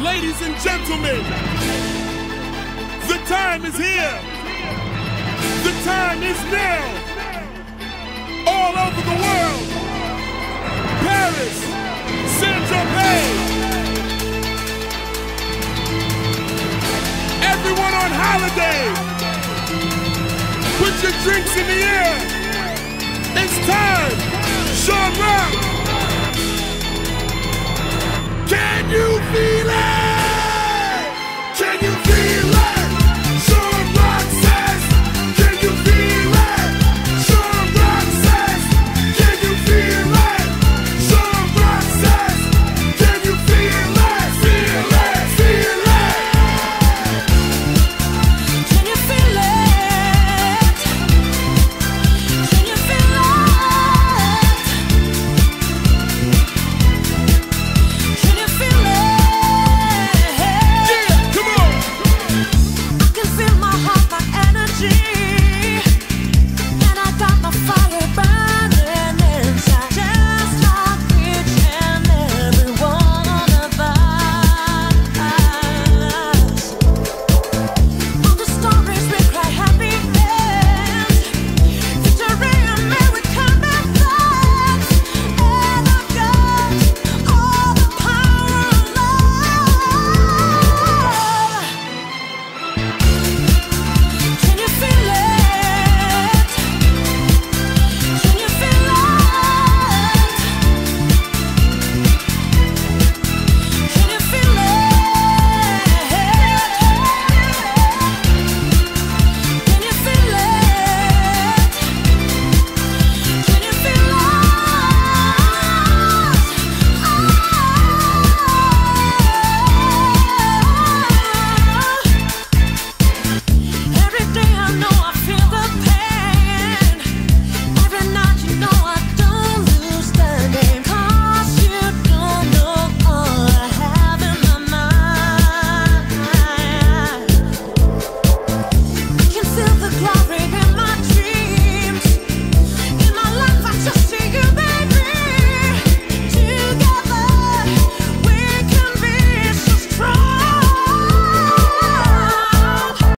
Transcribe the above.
Ladies and gentlemen, the time is here. The time is now. All over the world. Paris, Saint-Tropez. Everyone on holiday. Put your drinks in the air. It's time. Sean Rock.